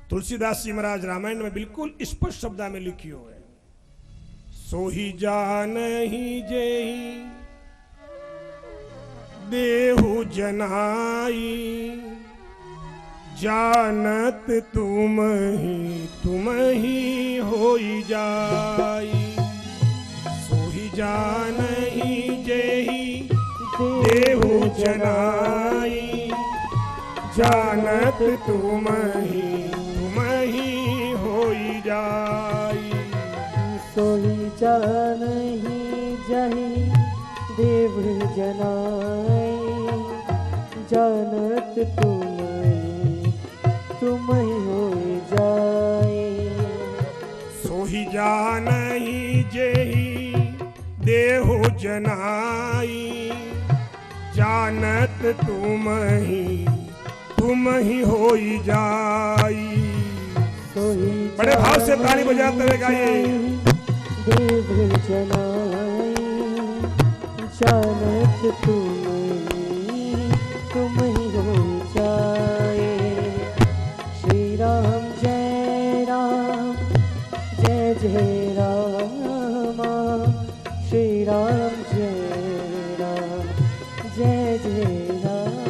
तुलसीदास जी महाराज रामायण में बिल्कुल स्पष्ट शब्द में लिखियो है, सोही जानहि जेहि देहु जनाई, जानत तुम ही होई जाई। सोही जानहि जेहि देहु जनाई, जानत तुम ही होई जाई। सोई जानहि जहि देव जनाई, जानत तुम ही होई जाई। सोही जानहि जेहि देहु जनाई, जानत तुम ही होई जाई। बड़े भाव से ताली बजाते हुए गाइए। देव जनाई, जानत तुम ही होई जाए। श्री राम जय राम, जय जय राम। श्री राम जय राम, जय जय राम।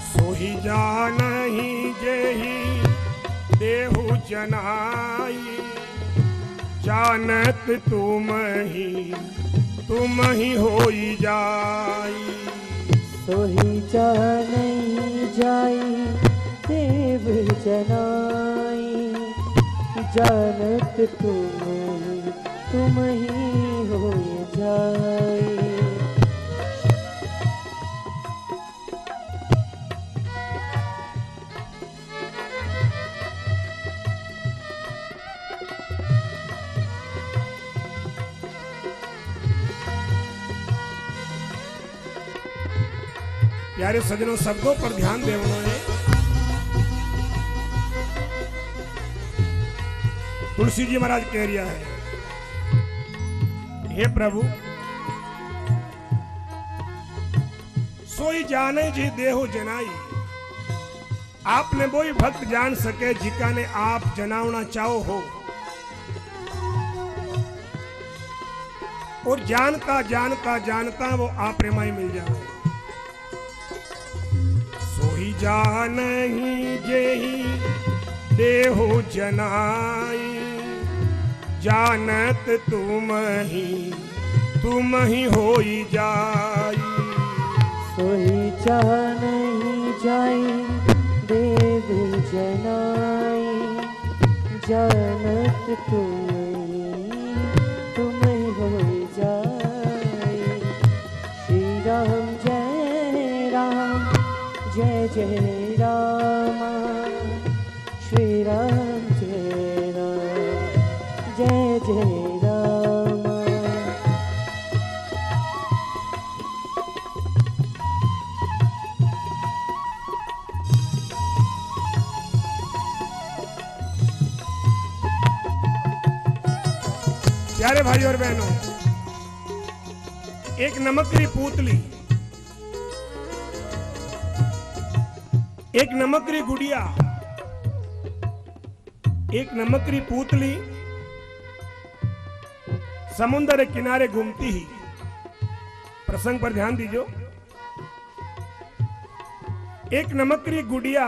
सोही जानहि जेहि देहु जनाई, जानत तुम ही होई जाई। सोही जानहि जाई देव जनाई, जानत तुम ही होई जाई। प्यारे सज्जनों, शब्दों पर ध्यान दें। उन्होंने तुलसी जी महाराज कह रिया है, हे प्रभु सोई जाने जी देहो जनाई। आपने वो ही भक्त जान सके जिका ने आप जनावना चाहो हो, और जानता जानता जानता वो आप प्रेमाई मिल जाए। सोही जानहि जेहि देहु जनाई, जानत तुम ही होई जाई। सोही जानहि जाई देव जनाई, जानत तुम ही होई जाई। श्री राम जय राम, जय जय राम। श्री राम जय राम, जय जय राम। प्यारे भाई और बहनों, एक नमकरी पुतली, एक नमकरी गुड़िया, एक नमकरी पुतली समुद्र के किनारे घूमती ही। प्रसंग पर ध्यान दीजिए। एक नमकरी गुड़िया,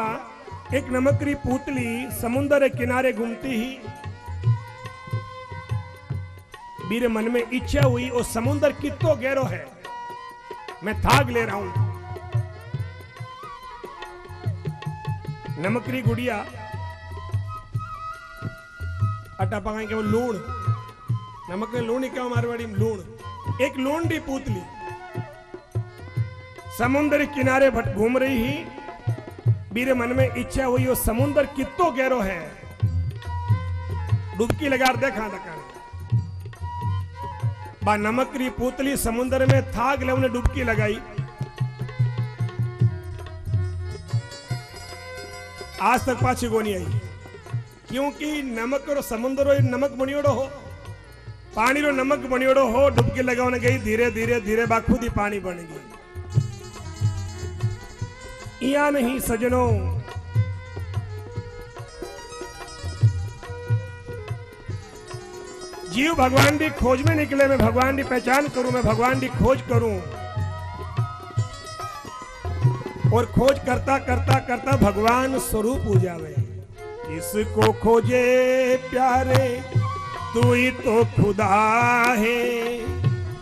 एक नमकरी पुतली समुद्र के किनारे घूमती ही। मेरे मन में इच्छा हुई, और समुद्र कितो गहरो है, मैं थाग ले रहा हूं। नमकरी गुड़िया अटा पकाएं के वो लूण, नमक में लूण ही क्या मारवाड़ी में लूण। एक लूंडी पुतली समुद्र किनारे भट घूम रही ही। मेरे मन में इच्छा हुई, वो समुद्र कितो गहरो है, डुबकी लगा देखा तक। बा नमकरी पुतली समुद्र में थाग ले, उन्हें डुबकी लगाई। आज तक पाछी को नहीं आई, क्योंकि नमक रो समुद्र नमक बनियोड़ो हो, पानी रो नमक बनियोड़ो हो। डुबकी लगाने गई, धीरे धीरे धीरे बाखुदी पानी बन गई। या नहीं सजनों, जीव भगवान की खोज में निकले, मैं भगवान की पहचान करूं, मैं भगवान की खोज करूं। और खोज करता करता करता भगवान स्वरूप हो जावे। किसको खोजे प्यारे तू ही तो खुदा है,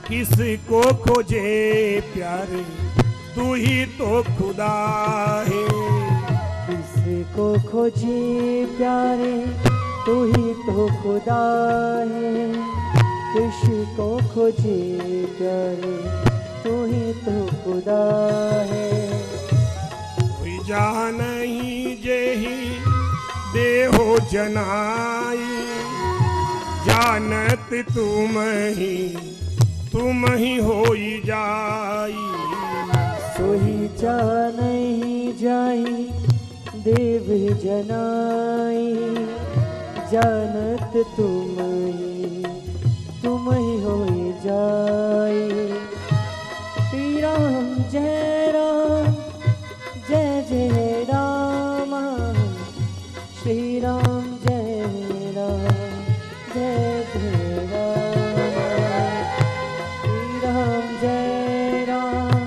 किसको खोजे प्यारे तू ही तो खुदा है। किसको खोजे प्यारे तू ही तो खुदा है, किसको खोजे प्यारे तू ही तो खुदा है। कोई जान ही जेही देहो जनाई, जानत तुम ही होई जाई। सोही जान जाई देव जनाई, जानत तुम ही होई जाई। श्री राम जय राम जय जय राम, श्री राम जय राम जय जय राम, श्री राम जय राम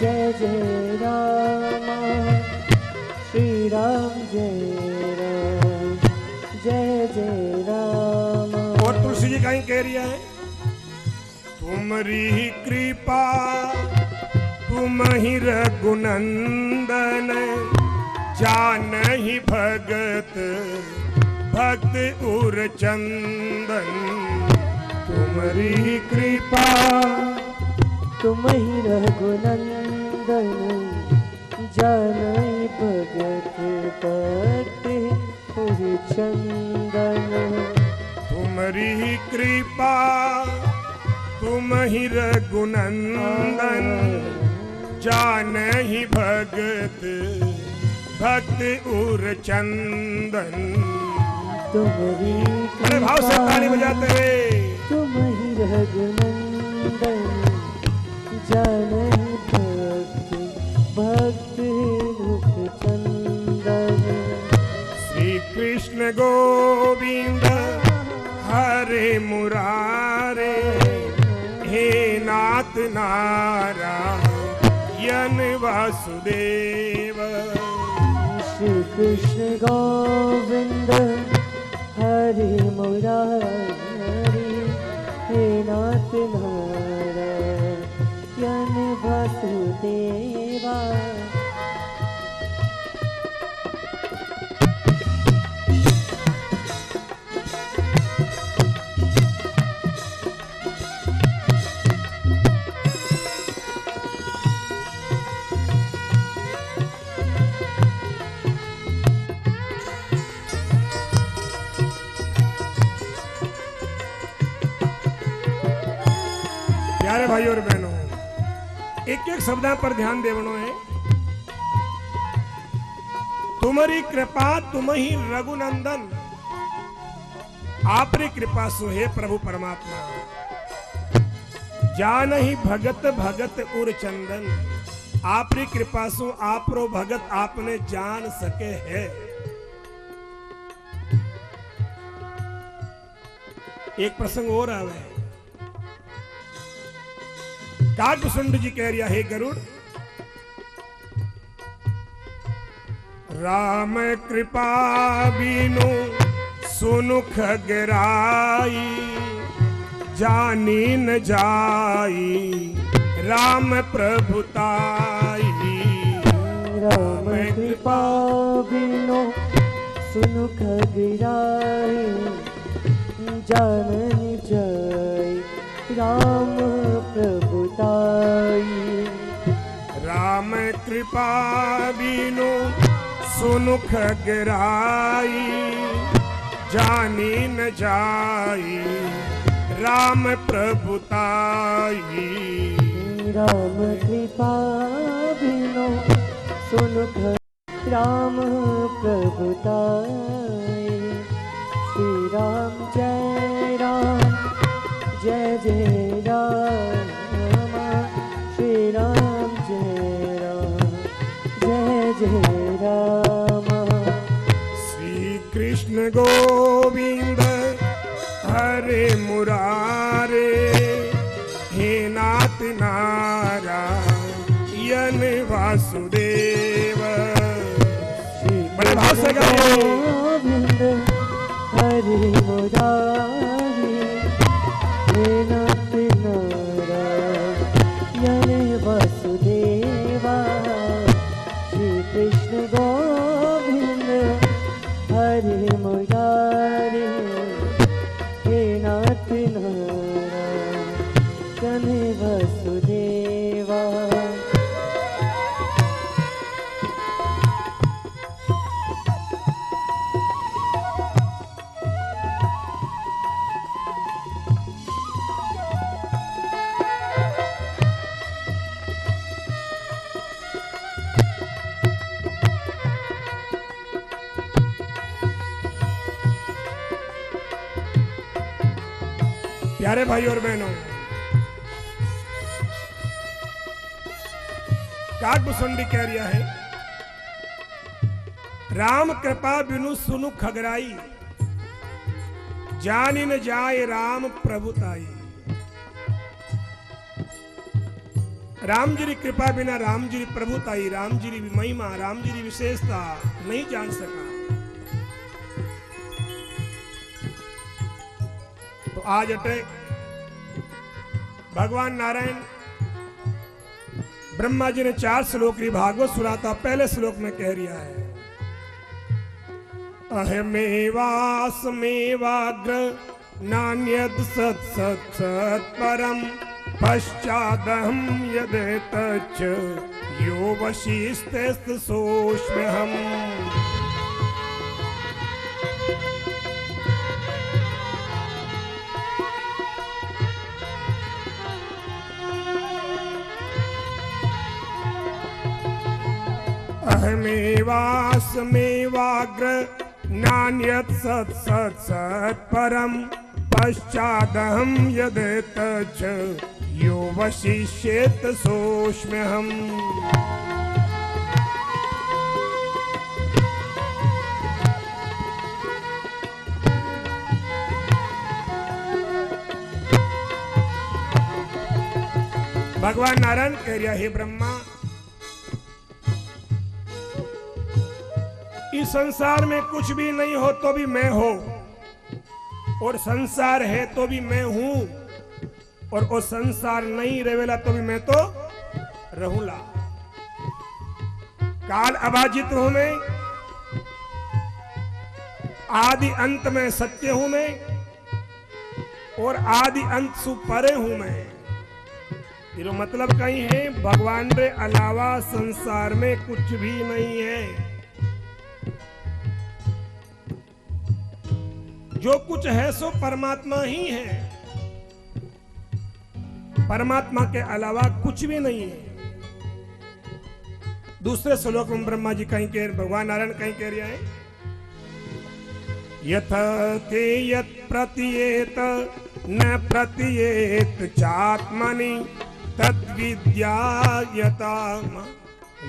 जय जय राम, श्री राम जय राम जय जय राम। और तुलसी जी कहीं कह रही है, तुमरी कृपा तुम ही रघुनंदन, जान ही भगत भक्त उर चंदन। तुमरी कृपा तुम ही रघुनंदन, जानई भगत भक्त उर चंदन। तुमरी कृपा तुम ही रघुनंदन, जान ही भगत भक्त उर चंदन। तुम्हारी बड़े भाव से ताली बजाते हुए तुम ही रघुनंदन, जानई भक्त भक्त रूप चंदन। श्री कृष्ण गोविंद हरे मुरारे, हे नाथ नारायण वासुदेव। श्री कृष्ण गोविंद हरे मुरारी, हे नाथ नारायण वासुदेवा। प्यारे भाई और बहनों, एक एक शब्द पर ध्यान देवनो है। तुम्हारी कृपा तुम ही रघुनंदन, आपरी कृपा सो है प्रभु परमात्मा। जान ही भगत भगत उर चंदन, आपरी कृपा सो आपरो भगत आपने जान सके है। एक प्रसंग और आवे, काकसुंड जी कह रहा है, गरुड़ राम कृपा बीनु सुनु खगराई, जानी न जाई राम प्रभुताई। राम कृपा बिनो सुनु खगराई, जानन जाई राम प्रभुताई। राम कृपा बीनु सुनु खगराई, जानी न जाई राम प्रभुताई। राम कृपा बिनो सुनु खगराई, राम प्रभुताई। श्री राम जय राम जय जय राम, श्री राम जय राम जय जय राम। श्री कृष्ण गोविंद हरे हरे मुरारे हे नाथ नारायण वासुदेव। बड़े भाव से गाइए। गोविंद हरे मुरारी हे नाथ नारायण वासुदेवा। श्री कृष्ण गोविंद हरे मुरारी हे नाथ नारायण वासुदेवा। प्यारे भाई और बहनों, काकभूषुंडी कह रिया है, राम कृपा बिनु सुनु खगराई, जानि न जाय राम प्रभुताई। राम जी की कृपा बिना राम जी की प्रभुताई, राम जी की महिमा, राम जी की विशेषता नहीं जान सका। तो आज अटे भगवान नारायण ब्रह्मा जी ने 4 श्लोक की भागवत सुनाता। पहले श्लोक में कह रिया है, अहमेवास्मेवाग्र नान्यद सत् सत् सत् परम पश्चादहं यदेतच्च यो वशिष्ठस्तु सोऽस्म्यहम्। अहमेवास्मेवाग्र नान्यत् सत् सत् सत् परम पश्चादहं यदेतच्च यो वशिष्येत सोऽस्म्यहम्। भगवान नारायण कह रहा है, ब्रह्मा इस संसार में कुछ भी नहीं हो तो भी मैं हो, और संसार है तो भी मैं हूं, और वो संसार नहीं रहेला तो भी मैं तो रहूंला। काल अबाजित हूं मैं, आदि अंत में सत्य हूं मैं, और आदि अंत सु परे हूं मैं। ये मतलब कहीं है, भगवान रे अलावा संसार में कुछ भी नहीं है। जो कुछ है सो परमात्मा ही है, परमात्मा के अलावा कुछ भी नहीं है। दूसरे श्लोक में ब्रह्मा जी कहीं कह, भगवान नारायण कहीं कह रहा है, यथ ते यत् प्रतीयेत न प्रतीयेत चात्मनि तद्विद्या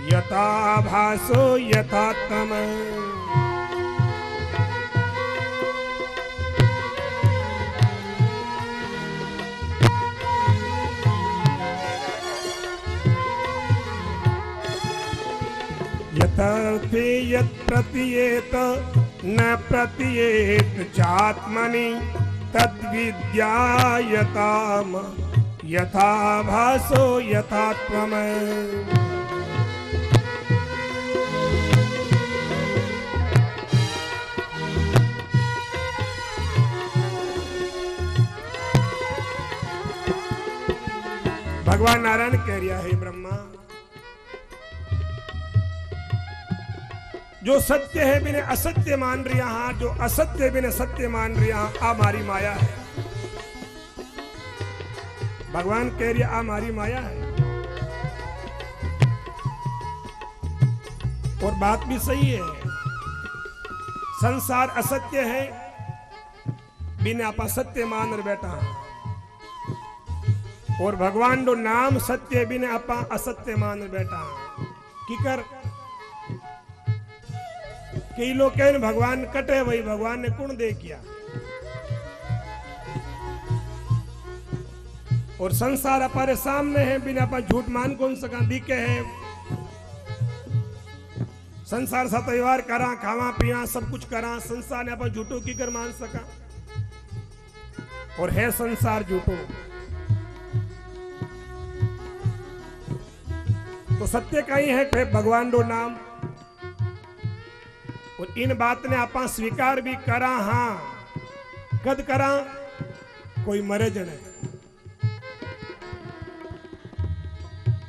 यथा भासो यथात्म। यथार्थे यत् प्रतीयेत न प्रतीयेत चात्मनि तद्विद्या यथा भासो यथात्म। भगवान नारायण कह रहा है, ब्रह्मा जो सत्य है बिना असत्य मान रहा हाँ, जो असत्य बिना सत्य मान रहा हाँ, हमारी माया है। भगवान कह रहा हमारी माया है, और बात भी सही है। संसार असत्य है, बिना आप असत्य मान बैठा, और भगवान जो नाम सत्य बिना आप असत्य मान बैठा की कर। कई लोग कहें भगवान कटे, वही भगवान ने कुण दे किया। और संसार हमारे सामने है, बिना अपन झूठ मान कौन सका, दिखे है। संसार सा व्यवहार करा, खावा पीवा सब कुछ करा, संसार ने अपन झूठो की कर मान सका, और है संसार झूठो। तो सत्य कहीं है कि भगवान रो नाम, और इन बात ने आप स्वीकार भी करा। हाँ, कद करा, कोई मरे जने,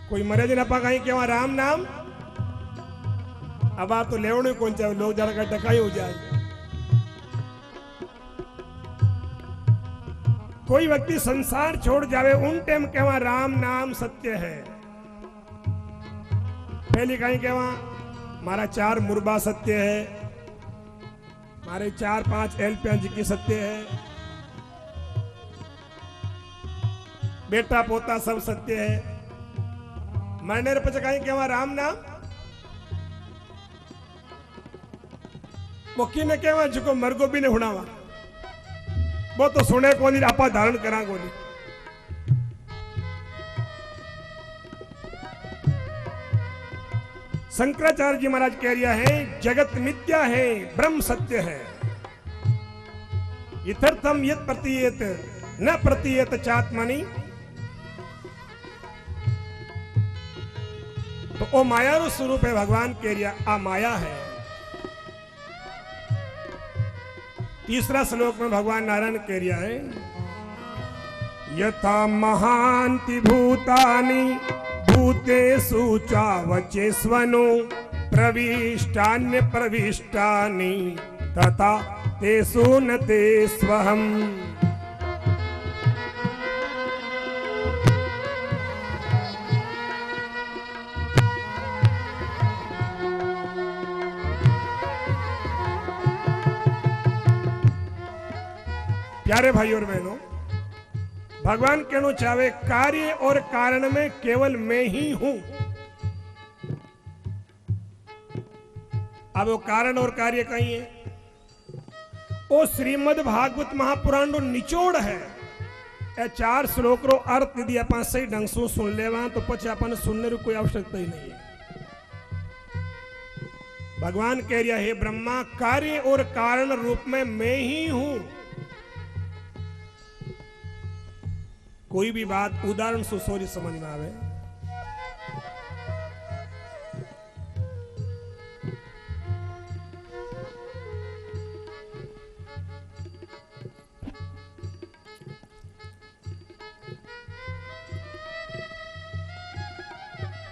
कोई मरे जने आप कहीं केवा राम नाम। अब आप तो लेवने कौन चाहे, लोग जरा का टकाई हो जाए। कोई व्यक्ति संसार छोड़ जावे, उन टाइम केवा राम नाम सत्य है। पहली कहीं केवा मारा 4 मुरबा सत्य है, मारे 4-5 एलपियां की सत्य है, बेटा पोता सब सत्य है। मरने पचे कहीं केवा राम नाम। वो किने केवा जो मरगो भी ने हुणावा, वो तो सुने कोनी, आपा धारण करा कोनी। शंकराचार्य जी महाराज कह रहा है, जगत मिथ्या है, ब्रह्म सत्य है। यथार्थम यत् प्रतीयत न प्रतीयत चात्मनि। तो वो माया रो स्वरूप है, भगवान कह रहा आ माया है। तीसरा श्लोक में भगवान नारायण कह रहा है, यथा महांति भूतानि भूतेषु चावचेष्वनु प्रविष्टान्य प्रविष्टानि तथा तेषु न तेष्वहम्। प्यारे भाइयों और बहनों, भगवान कहना चाहे कार्य और कारण में केवल मैं ही हूं। अब वो कारण और कार्य कहीं है, वो श्रीमद् भागवत महापुराण रो निचोड़ है। ए 4 श्लोक रो अर्थ यदि अपन सही ढंग से सुन लेवा तो पछे अपन सुनने की कोई आवश्यकता ही नहीं है। भगवान कह रहा है, ब्रह्मा कार्य और कारण रूप में मैं ही हूं। कोई भी बात उदाहरण से सोरी समझ में आवे,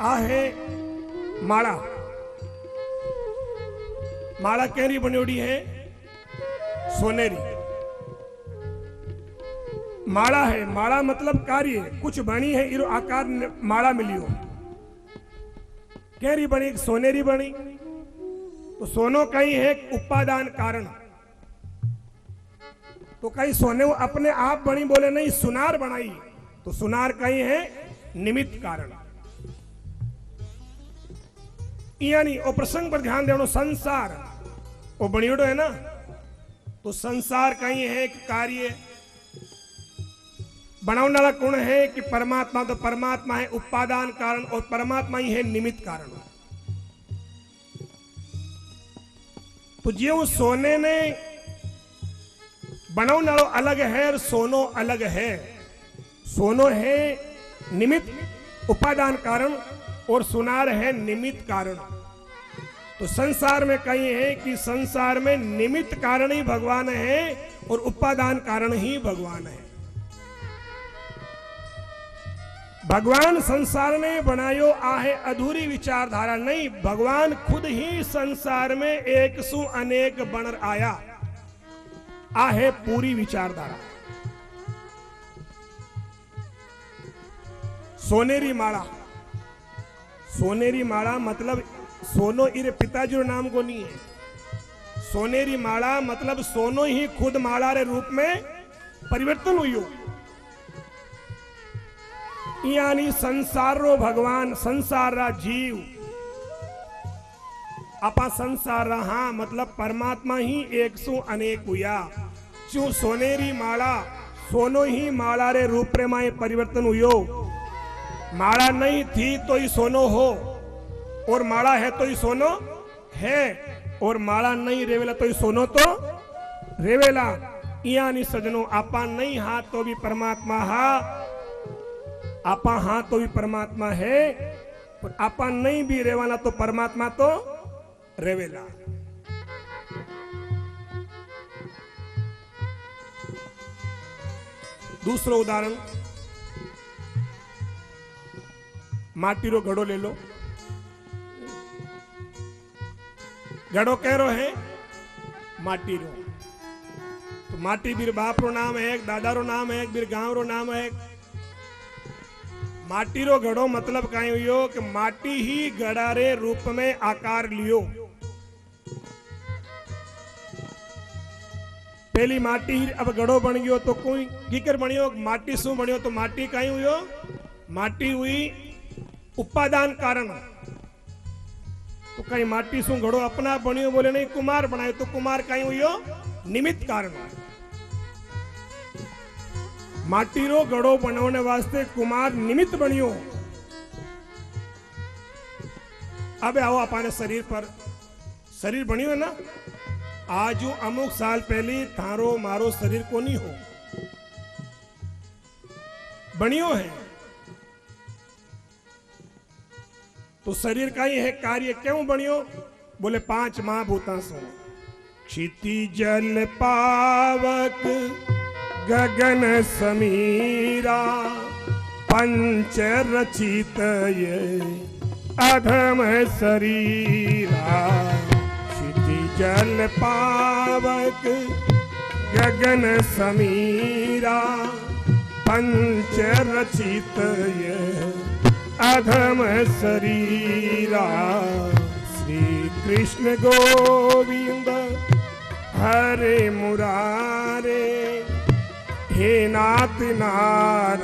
आहे माला। माला कैरी बनियोड़ी है, सोनेरी माला है। माला मतलब कार्य, कुछ बनी है, इरो आकार माला मिलियो। कैरी बनी, सोनेरी बनी। तो सोनो कहीं है उपादान कारण, तो कहीं सोने वो अपने आप बनी, बोले नहीं सुनार बनाई, तो सुनार कहीं है निमित्त कारण। यानी वो प्रसंग पर ध्यान देना, संसार वो बनियोड़ो है ना, तो संसार कहीं है एक कार्य। बनाने वाला कौन है कि परमात्मा, तो परमात्मा है उपादान कारण और परमात्मा ही है निमित्त कारण। तो जो सोने ने बनाने वाला अलग है और सोनो अलग है। सोनो है निमित्त उपादान कारण और सुनार है निमित्त कारण। तो संसार में कहीं है कि संसार में निमित्त कारण ही भगवान है और उपादान कारण ही भगवान है। भगवान संसार ने बनायो आहे अधूरी विचारधारा नहीं, भगवान खुद ही संसार में एक सु अनेक बन आया आहे पूरी विचारधारा। सोनेरी माला, सोनेरी माला मतलब सोनो इरे पिताजी रो नाम को नहीं है। सोनेरी माला मतलब सोनो ही खुद माला रे रूप में परिवर्तन हुई हो। यानी संसार रो भगवान, संसार रा जीव, आपा संसार रहा मतलब परमात्मा ही एक सु अनेक हुआ। चू सोनेरी माला सोनो ही माला रे रूप रे माए परिवर्तन हुयो। माला नहीं थी तो ही सोनो हो, और माला है तो ही सोनो है, और माला नहीं रेवेला तो ही सोनो तो रेवेला। यानी सजनो आपा नहीं हा तो भी परमात्मा हा, आपा हा तो भी परमात्मा है, और आपा नहीं भी रेवाना तो परमात्मा तो रेवेला। दूसरो उदाहरण, माटीरो घड़ो ले लो। घड़ो कह है माटीरो, तो माटी बीर बाप रो नाम है, दादा रो नाम है, बीर गांव रो नाम है। माटी रो घड़ो मतलब कहीं हुयो कि माटी ही घड़ा रे रूप में आकार लियो। पहली माटी ही अब घड़ो बन गयो तो कोई कीकर बनियो, माटी शू बनियो, तो माटी कहीं हुयो, माटी हुई उपादान कारण। तो कहीं माटी शू घड़ो अपना बनियो बोले नहीं, कुमार बनायो, तो कुमार कहीं हुयो निमित्त कारण। माटी रो घड़ो बनाने वास्ते कुमार निमित्त बनियो। अब आओ अपने शरीर पर, शरीर बनियो है ना। आज अमुक साल पहले थारो मारो शरीर को नहीं हो बनियो है, तो शरीर का ही है कार्य क्यों बनियो, बोले 5 महाभूता से, क्षिति जल पावक गगन समीरा, पंच रचित ये अधम शरीरा। क्षिति जल पावक गगन समीरा, पंच रचित ये अधम शरीरा। श्री कृष्ण गोविंद हरे मुरारे, हे नाथ नारायण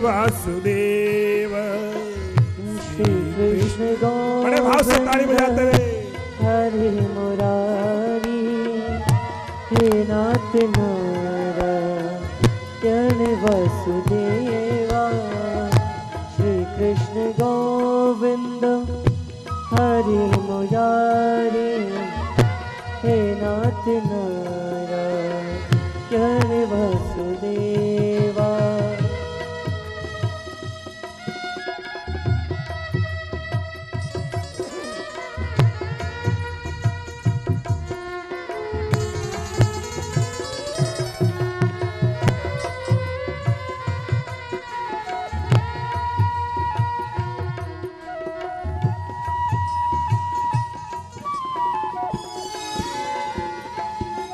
वासुदेव। श्री कृष्ण बड़े भाव से ताली बजाते हुए, हरे मुरारी, हे नाथ नारायण वसुदेवा। श्री कृष्ण गोविंद हरे मुरारी, हे नाथ नारायण वसुदेवा।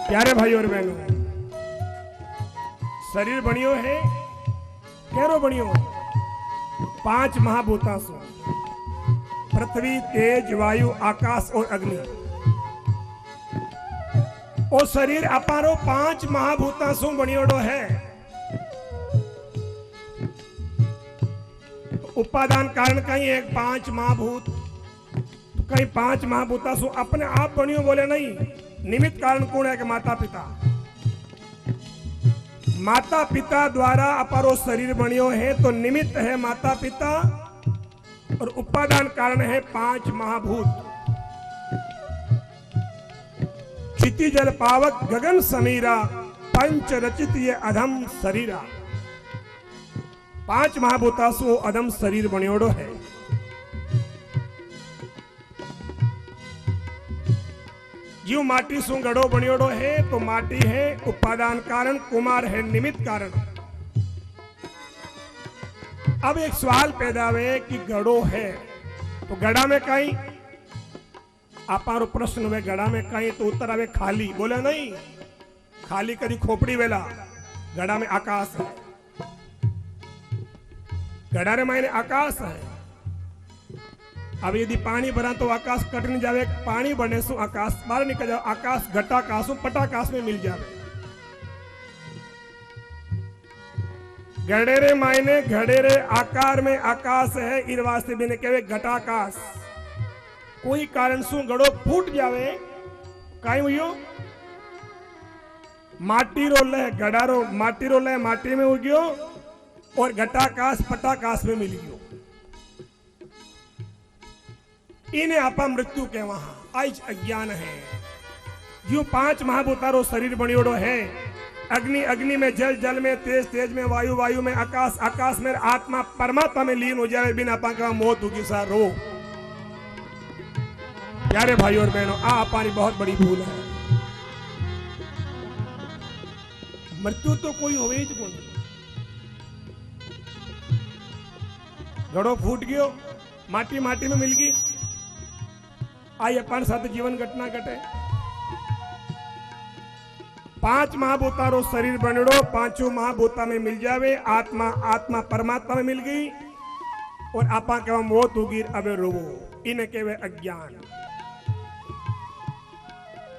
प्यारे भाई और बहनों, शरीर बनियो है कैरो बनियो 5 महाभूता से, पृथ्वी, तेज, वायु, आकाश और अग्नि। और शरीर अपारो 5 महाभूता से बनियोड़ो है। उपादान कारण कहीं एक 5 महाभूत, कहीं 5 महाभूता से अपने आप बनियो बोले नहीं। निमित्त कारण कौन है कि माता पिता, माता पिता द्वारा अपारो शरीर बनियो है, तो निमित्त है माता पिता, और उपादान कारण है 5 महाभूत। क्षिति जल पावक गगन समीरा, पंच रचित ये अधम शरीरा। 5 महाभूता सो अधम शरीर बनियोड़ो है। जीव माटी सु गड़ो बनियोड़ो है, तो माटी है उपादान कारण, कुमार है निमित्त कारण। अब एक सवाल पैदा हुए कि गड़ो है तो गड़ा में कहीं आपारो प्रश्न हुए, गड़ा में कहीं तो उत्तर आवे खाली, बोले नहीं खाली कदी खोपड़ी वेला, गड़ा में आकाश है। गड़ा रे मायने आकाश है। अब यदि पानी भरा तो आकाश कट नहीं जावे, पानी बने सो आकाश बाहर निकल जाओ, आकाश घटाकाश पटाकाश में मिल जावे। घड़े रे मायने घड़े रे आकार में आकाश है, इरवासे बिने कहे घटाकाश। कोई कारण सु घड़ो फूट जावे, काई हुयो माटी रो लय गडारो माटी रो लय माटी में उग्यो और घटाकाश पटाकाश में मिल गयो। इन्हें आपा मृत्यु के वहां आज अज्ञान है। जो 5 महाभूतारो शरीर बनियोड़ो है, अग्नि अग्नि में, जल जल में, तेज तेज में, वायु वायु में, आकाश आकाश में, आत्मा परमात्मा में लीन हो जाए बिना आपा का मौत होगी सा रो। प्यारे भाइयों और बहनों, हमारी बहुत बड़ी भूल है। मृत्यु तो कोई हो ही को नहीं। घड़ो फूट गयो, माटी माटी में मिल गई, आई अपन साथ जीवन घटना घटे। 5 महाभूतारो शरीर बनेड़ो, 5 महाभूता में मिल जावे, आत्मा आत्मा परमात्मा में मिल गई और आपा के मौत होगी अबे रोवो। इन्हें केवे अज्ञान।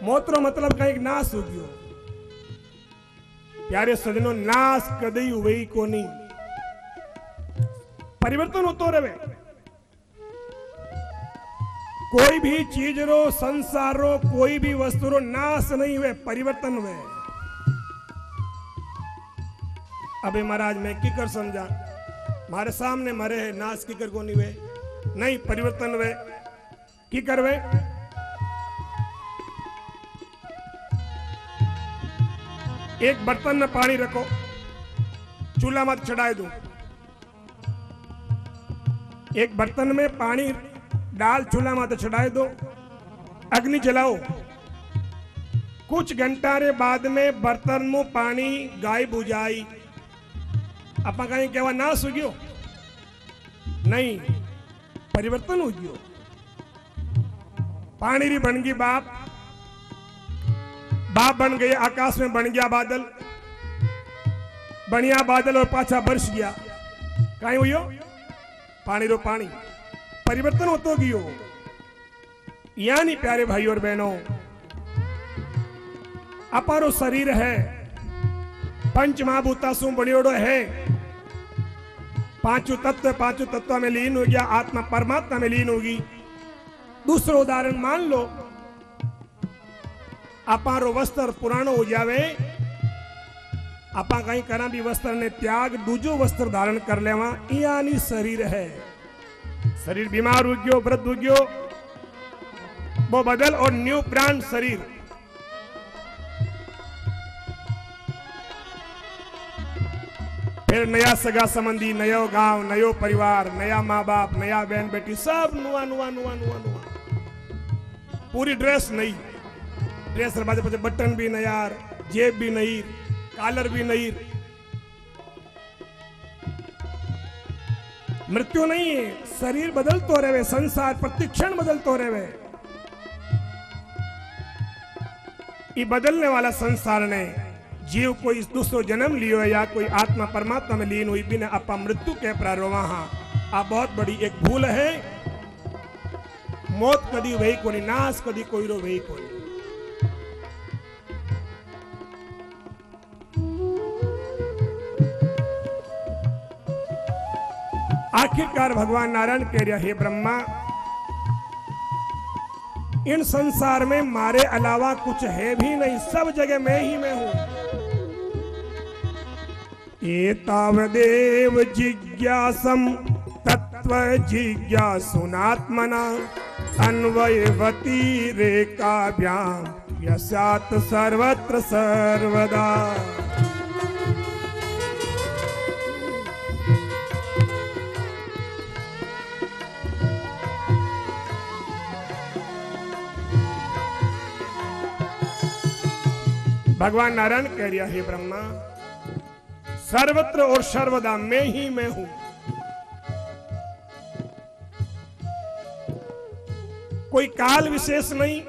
मौत रो मतलब कहीं नाश हो गयो। प्यारे सजनों, नाश कदई हुई को नहीं, परिवर्तन होतो रहे। कोई भी चीज रो, संसार रो, कोई भी वस्तु रो नाश नहीं हुए, परिवर्तन हुए। अबे महाराज मैं की कर समझा, मारे सामने मरे है, नाश की कर को नहीं हुए, नहीं परिवर्तन हुए। की करवे? एक बर्तन में पानी रखो, चूल्हा मत चढ़ाए दो। एक बर्तन में पानी डाल, चूल्हा मत चढ़ाए दो, अग्नि जलाओ। कुछ घंटा रे बाद में बर्तन में पानी गायब हो जाई। अपा कहीं कहवा नाश हो गयो? नहीं, परिवर्तन हो गयो। पानी री बन गई बाप, बाप बन गए, आकाश में बन गया बादल, बढ़िया बादल और पाछा बरस गया। कहीं हुई हो? पानी रो पानी, परिवर्तन हो तो गियो। यानी प्यारे भाई और बहनों, अपारो शरीर है, 5 महाभूता सु बनियोड़ो है, 5 तत्व में लीन हो गया, आत्मा परमात्मा में लीन होगी। दूसरा उदाहरण मान लो, अपारो वस्त्र पुरानो हो जावे, आपा कहीं करा भी वस्त्र ने त्याग, दूजो वस्त्र धारण कर लेवा। यानी शरीर है, शरीर बीमार हो गयो, वृद्ध हो गयो, वो बदल और न्यू ब्रांड शरीर। फिर नया सगा संबंधी, नयो गांव, नयो परिवार, नया माँ बाप, नया बहन बेटी, सब नुआ नुआ नुआ नुआ नुआ। पूरी ड्रेस नई, ड्रेस बाजे बटन भी नया, जेब भी नई, कॉलर भी नई। मृत्यु नहीं है, शरीर बदलतो रहे, संसार प्रतिक्षण बदलतो रहे। ये बदलने वाला संसार ने जीव कोई दूसरो जन्म लियो है या कोई आत्मा परमात्मा में लीन हुई बिना अपा मृत्यु के प्रारोवा। आ बहुत बड़ी एक भूल है। मौत कदी वही को नहीं, नाश कदी कोई रो वही को नहीं। आखिरकार भगवान नारायण कह रहा, हे ब्रह्मा, इन संसार में मारे अलावा कुछ है भी नहीं, सब जगह मैं ही मैं हूं। एतावदेव जिज्ञासम तत्व जिज्ञासुनात्मना अन्वयवती रेखाभ्याम यस्यात् सर्वत्र सर्वदा। भगवान नारायण कह रहा, हे ब्रह्मा, सर्वत्र और सर्वदा मैं ही मैं हूं। कोई काल विशेष नहीं,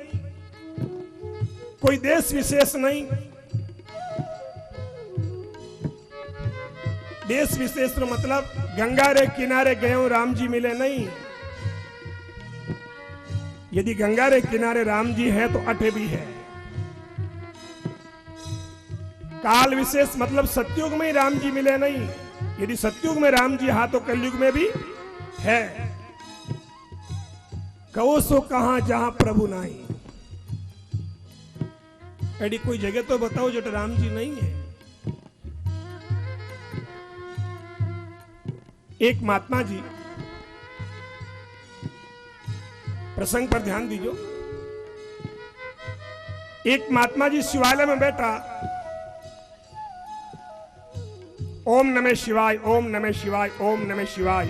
कोई देश विशेष नहीं। देश विशेष तो मतलब गंगा रे किनारे गए राम जी मिले नहीं। यदि गंगा रे किनारे राम जी है तो अठे भी है। काल विशेष मतलब सतयुग में ही राम जी मिले नहीं। यदि सतयुग में राम जी हा तो कलयुग में भी है। कहो सो कहां जहां प्रभु नहीं। एडी कोई जगह तो बताओ जो राम जी नहीं है। एक महात्मा जी, प्रसंग पर ध्यान दीजिए। एक महात्मा जी शिवालय में बैठा, ओम नमः शिवाय, ओम नमः शिवाय, ओम नमः शिवाय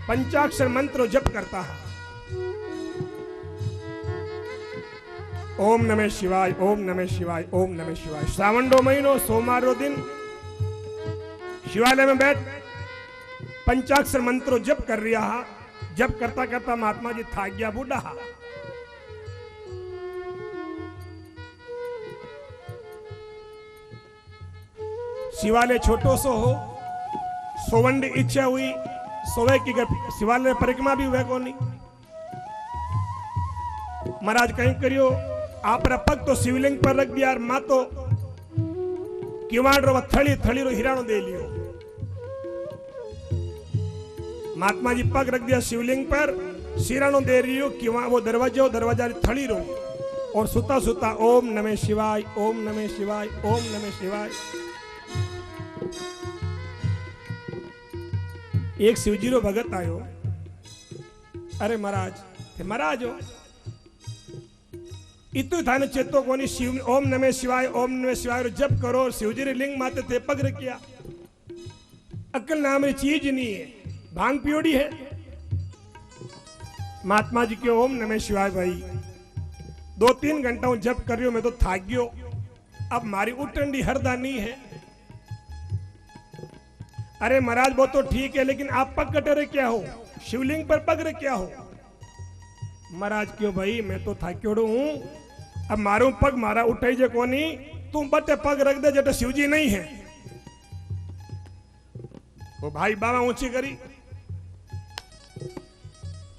पंचाक्षर मंत्र जप करता है। ओम नमः शिवाय, ओम नमः शिवाय, ओम नमः शिवाय। श्रावण महीनो सोमवार दिन शिवालय में बैठ पंचाक्षर मंत्रो जप कर रहा है। जप करता करता महात्मा जी था गया बूढ़ा। शिवालय छोटो सो हो, सोवंड इच्छा हुई सोवे की शिवालय परिक्रमा भी हुए कोनी। महाराज कहीं करियो, आप पग तो शिवलिंग पर रख दिया, माँ तो किवाड़ रो थड़ी थड़ी रो हिरानो दे लियो। महात्मा जी पग रख दिया शिवलिंग पर, शिरानो दे रही हो कि वहां वो दरवाजा थड़ी रो, और सुता सुता ओम नमः शिवाय, ओम नमः शिवाय, ओम नमः शिवाय। एक शिवजी रो भगत आयो, अरे महाराज हो इतु थाने चेतो कोनी शिव ओम नमः शिवाय, ओम नमः शिवाय जप करो, और शिवजी रे लिंग माते ते पग रखिया। अकल नाम री चीज नहीं है, भांग पियोड़ी है। महात्मा जी के ओम नमः शिवाय भाई 2-3 घंटा जप कर रही हो, मैं तो थाक गयो, अब मारी उठंडी हरदा नहीं है। अरे महाराज वो तो ठीक है, लेकिन आप पग कटरे क्या हो, शिवलिंग पर पग रख क्या हो। महाराज क्यों भाई, मैं तो थाक्योड़ो हूं, अब मारू पग मारा उठाई जे कोनी, तुम बटे पग रख दे जटे शिवजी नहीं है। वो भाई बाबा ऊंची करी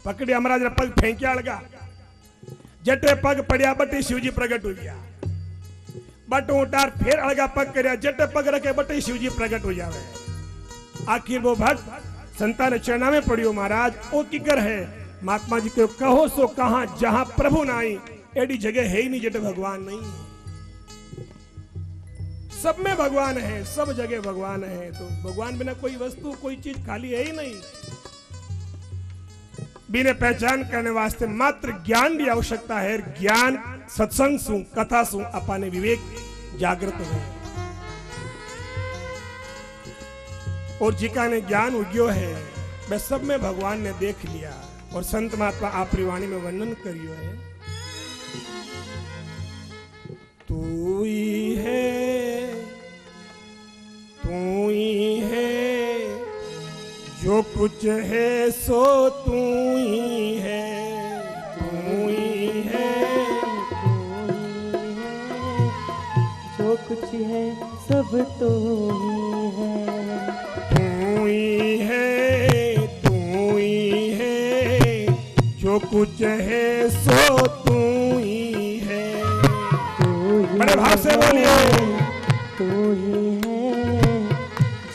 पकड़ी, महाराज ने पग फेंकिया लगा, जटे पग पड़िया बटे शिवजी प्रगट हो गया। बट उतार फिर अलगा पग करया, जटे पग रखे बटे शिवजी प्रगट हो जावे। आखिर वो भक्त संतान चरणा में पड़ियो, महाराज ओ किकर है। महात्मा जी को कहो सो कहां, जहां प्रभु नाई एडी जगह है ही नहीं जटे भगवान नहीं। सब में भगवान है, सब जगह भगवान है, तो भगवान बिना कोई वस्तु कोई चीज खाली है ही नहीं। बिना पहचान करने वास्ते मात्र ज्ञान की आवश्यकता है। ज्ञान सत्संग सु कथा सु अपाने विवेक जागृत हो, और जिका ने ज्ञान उग्यो है वह सब में भगवान ने देख लिया। और संत महात्मा आपरी वाणी में वर्णन करियो है, तू ही है, तू ही है, जो कुछ है सो तू ही है, तू ही है, जो कुछ है सब तू ही है, तू ही है, तू ही है, जो कुछ है सो तू ही है। बड़े भाव से बोलिए, तू ही है,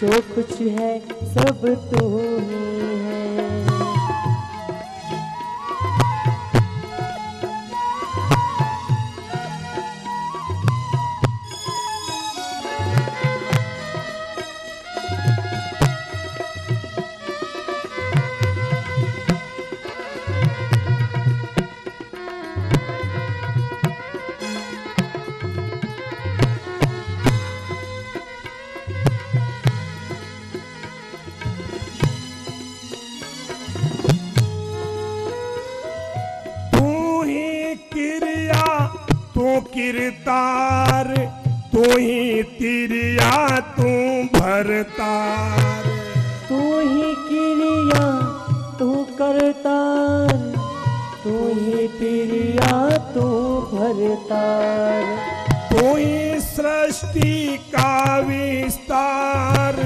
जो कुछ है सब तू ही है। किरतार, तू ही तिरिया तू भरतार, तू ही क्रिया तू करतार, तू ही क्रिया तू भरतार, तू ही सृष्टि का विस्तार,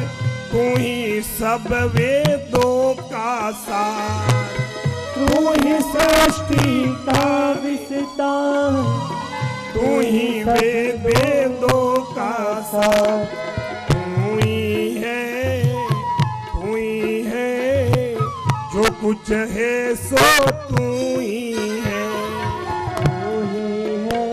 तू ही सब वेदों का सार, तू ही सृष्टि का विस्तार, तू ही वेदों का सार, तू ही है, तू ही है, जो कुछ है सो तू ही है, तू ही है,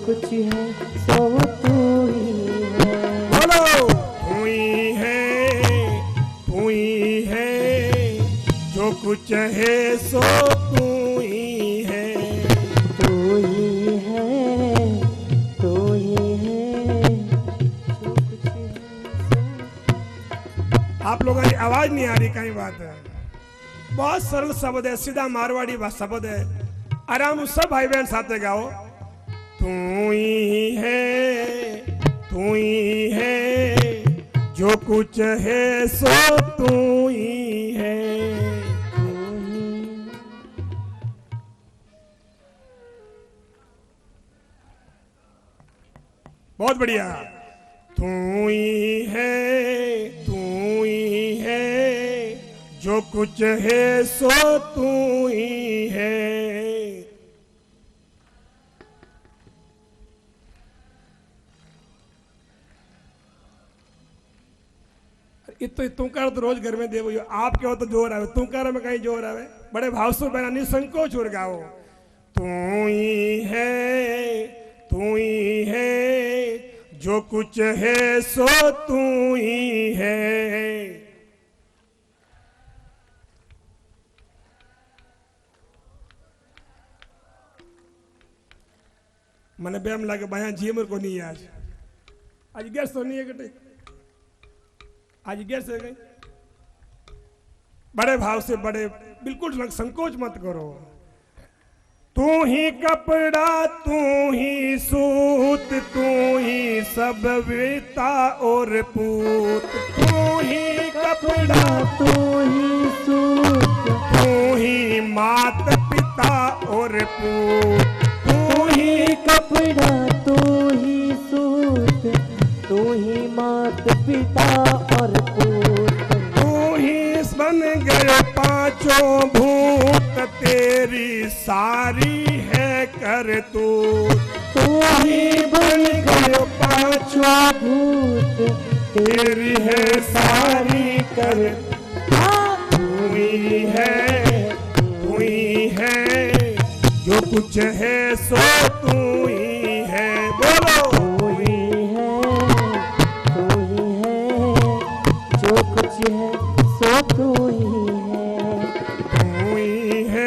कुछ है सो तू ही है। बोलो तू ही है, जो कुछ है सो तू ही है। तू ही है, तू ही है, जो कुछ है सो। आप लोगों की आवाज नहीं आ रही, कहीं बात है। बहुत सरल शब्द है, सीधा मारवाड़ी शब्द है। आराम सब भाई बहन साथ गाओ। तू ही है, जो कुछ है सो तू ही है। बहुत बढ़िया। तू ही है, जो कुछ है सो तू ही है। इतो तुकार तो रोज घर में देवो। आप क्या हो तो जोर आवे, तुकार में कहीं जोर आवे। बड़े भाव से बना निसंकोच उड़ गाओ। तू ही है, जो कुछ है सो तू ही है। मने बेम लागे बया जीमर को नहीं आज गैस तो नहीं है कटे, आज गैस है गई। बड़े भाव से, बड़े बिल्कुल संकोच मत करो। तू ही कपड़ा, तू ही सूत, तू ही सब वेता और पूत। तू ही कपड़ा, तू ही सूत, तू ही मात पिता और पूत। तू ही कपड़ा, तू ही सूत, तू ही मात पिता और पूत। तू ही बन गए पांचों भूत, तेरी सारी है करतूत। तू ही बन गए पांचों भूत, तेरी है सारी करतूत। तू ही है, जो कुछ है सो तू ही है। बोलो तू ही है, जो कुछ है सो तू ही है।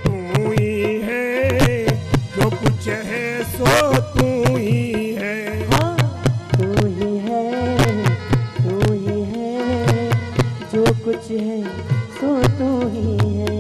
तू ही है, जो कुछ है सो तू ही है। हाँ, तू ही है, जो कुछ है सो तू ही है।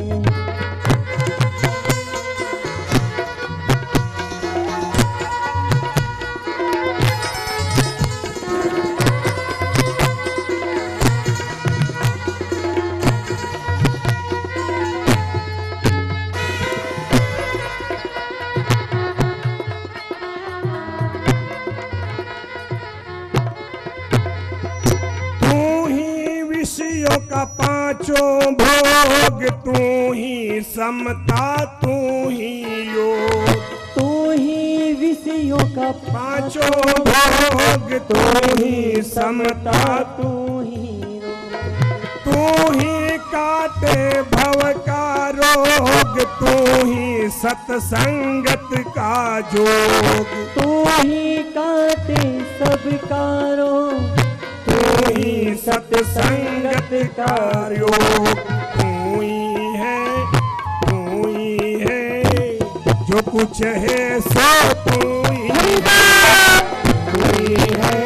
का पांचों भोग, तू ही समता, तू ही योग। तू ही विषयों का पांचों भोग, तू ही समता, तू ही रोग। तू ही काटे भव का रोग, तू ही सत्संगत का जोग। तू ही काटे सबका रोग, तू ही सत्संगत का योग। तू ही है, जो कुछ है सो तू ही है। तू ही है,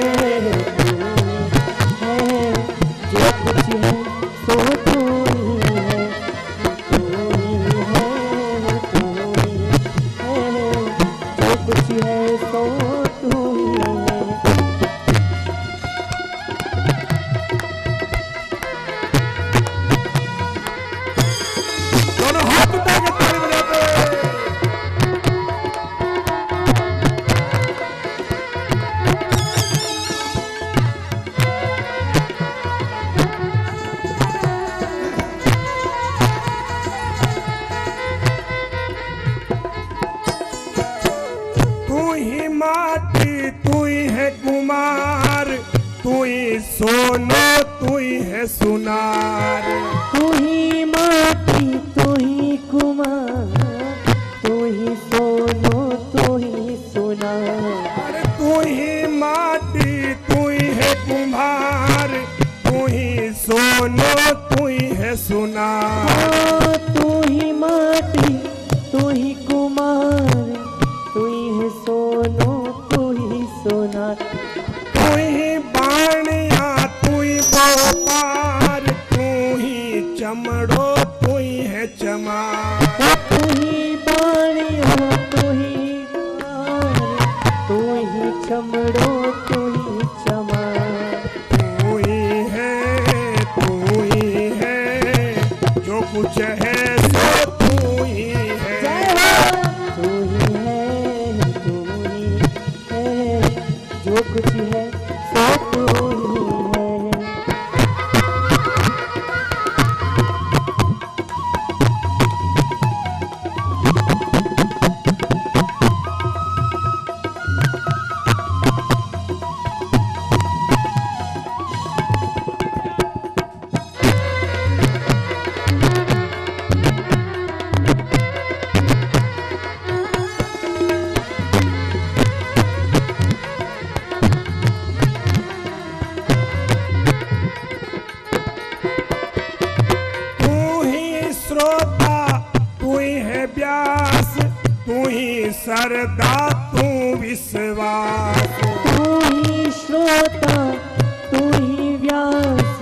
जो कुछ है सो तू ही है। तू ही है, जो कुछ है सो तू ही है। सोनो तू ही है सुनार। तू ही माटी, तू ही कुमार, तू ही सोनो, तू ही सुनार। तू ही माटी, तू ही कुमार, तू ही है सोनो, तू ही सोनार। तू ही बाणिया, तू ही बोपार, तू ही चमड़ो, तू ही है चमार। तू ही बाणिया, तू ही कुमार, तू ही चमड़ो, तू ही चमार। तू ही है, जो कुछ है सो तू ही है। तू ही है, तू ही है, जो कुछ है सो तू ही है। सरदा तू विश्वास। तू ही श्रोता, तू ही व्यास,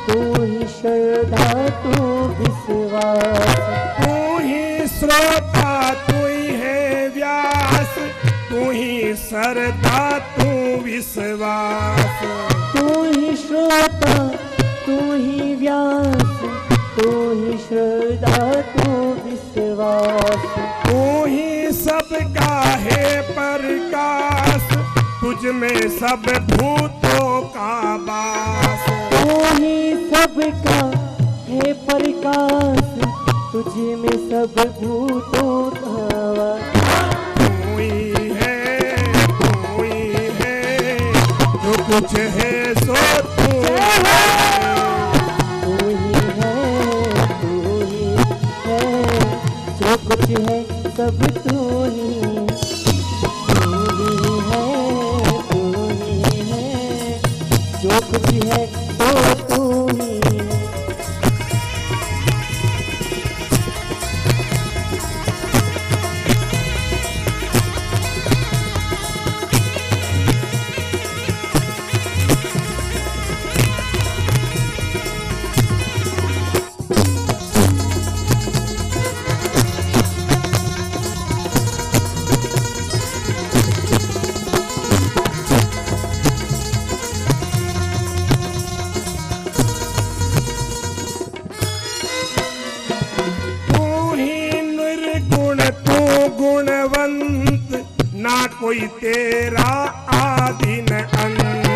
तू ही श्रद्धा, तू विश्वास। तू ही श्रोता, तू ही है व्यास, तू ही सरदा तू विश्वास। तू ही श्रोता, तू ही व्यास, तू ही श्रद्धा, तू विश्वास। तू ही सबका है प्रकाश, तुझ में सब भूतों का वास। तू ही सबका है प्रकाश, तुझ में सब भूतों का वास। तू ही है, जो कुछ है सो तू है। तू ही है, जो कुछ है सब तू ही है। जो कुछ है तो तू ही है। गुणवंत ना कोई तेरा आदि न अंत।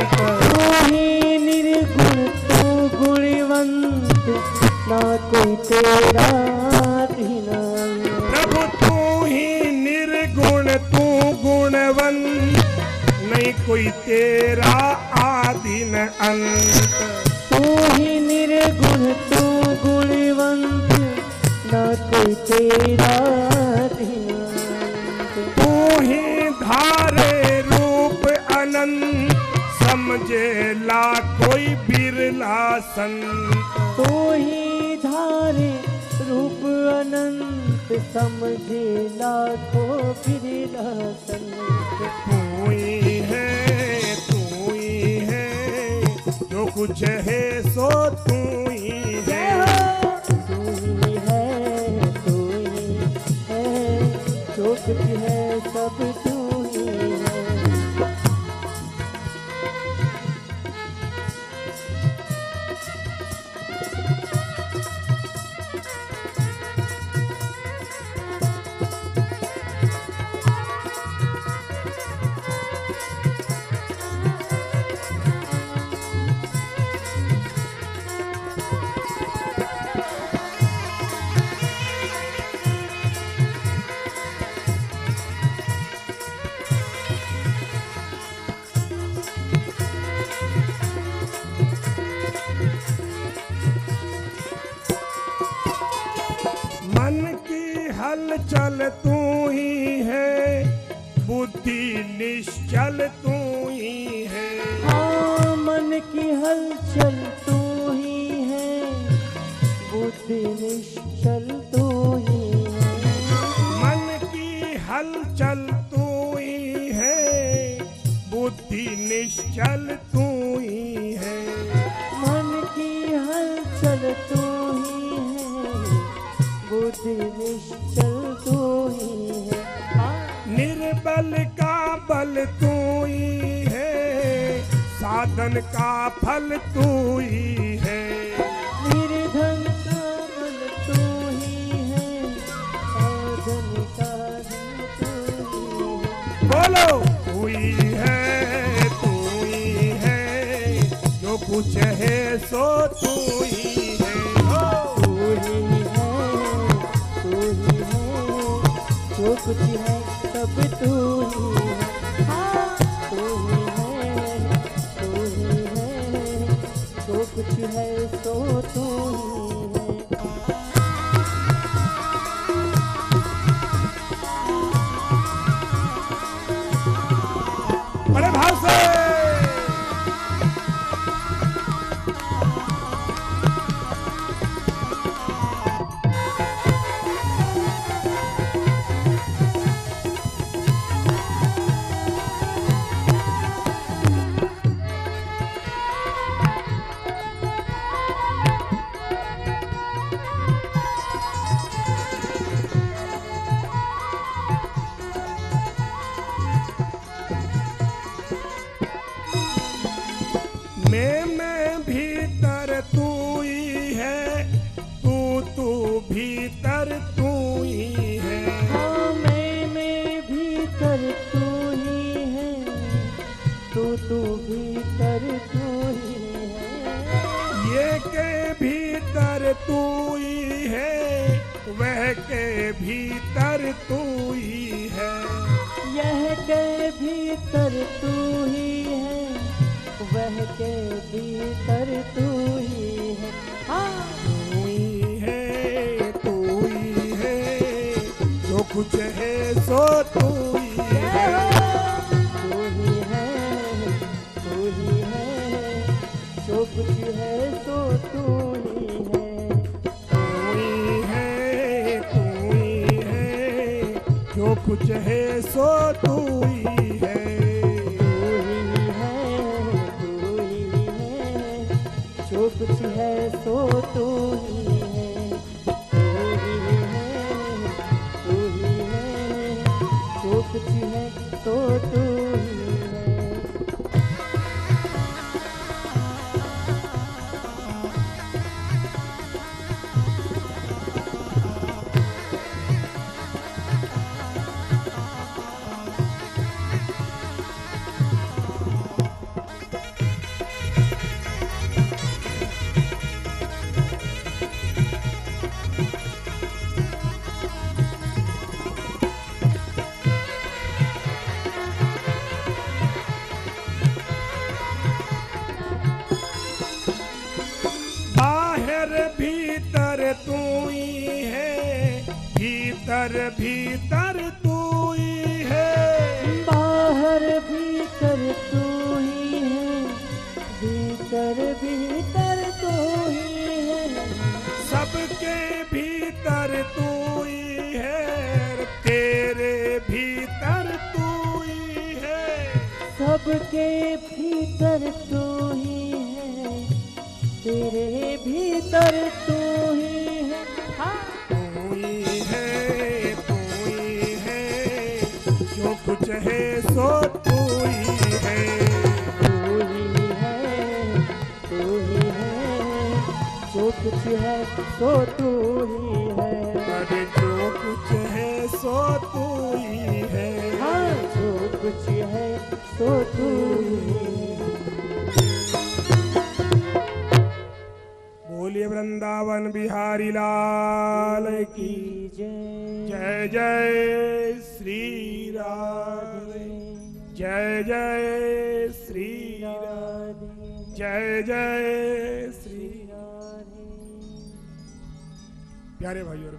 तू ही निर्गुण, तू गुणवंत, ना कोई तेरा आदि न अंत। प्रभु तू ही निर्गुण, तू गुणवंत, नहीं कोई तेरा आदि न अंत। तू ही निर्गुण, तू गुणवंत, ना कोई तेरा आदि न अंत। तू ही धारे रूप अनंत, समझे ला कोई बिरला संत। तू ही धारे रूप अनंत, समझे लाखों बिरला संत। तू ही है, जो कुछ है सो तू ही है। तू ही है, जो कुछ है सब तू ही है। हलचल तू ही है, बुद्धि निश्चल तू ही है। हाँ, मन की हलचल तू ही है, बुद्धि निश्चल निश्चल तू ही है। मन की हलचल तू ही है, बुद्धि निश्चल तू ही है। निर्बल का बल तू ही है, साधन का फल तू ही है। निर्धन का बल तू ही है, साधन का धन तू ही है। बोलो तू ही है, तू ही है, जो कुछ है सो तू ही है। तू ही है, तू ही है, जो कुछ है सब तू ही है। हाँ, तू ही है, तू ही है, जो कुछ है सो तू ही है। बड़े भाव से मैं भीतर तू ही है, तू भीतर तू ही है। हाँ, मैं भीतर तू ही है, तू भीतर तू ही है। ये के भीतर तू ही है, वह के भीतर तू ही है। यह के भीतर तू ही है, वह के भीतर तू ही है। हाँ, तू ही है, तू ही है, जो कुछ है सो तू ही है। तू ही है, तू ही है, जो कुछ है सो तू ही है। तू ही है, तू ही है, जो कुछ है सो तू ही है। जो कुछ है सो तू ही है। तू ही है, तू ही है, जो कुछ है सो तू ही है। भीतर तू ही है, भीतर भीतर तू ही है। बाहर भीतर तू ही है, भीतर भीतर तू ही है। सबके भीतर तू ही है, तेरे भीतर तू ही है। सबके भीतर तू ही है, तेरे भीतर तू ही है। हाँ, तू ही है, तू ही है, जो कुछ है सो तू ही है। तू ही है, तू ही है, जो कुछ है सो तू ही है। अरे जो कुछ है सो तू ही है। हाँ, जो कुछ है सो तू ही है। बोलिए वृंदावन बिहारी लाल की जय जय जय श्री राधे, जय जय श्री राधे, जय जय श्री। प्यारे भाइयों और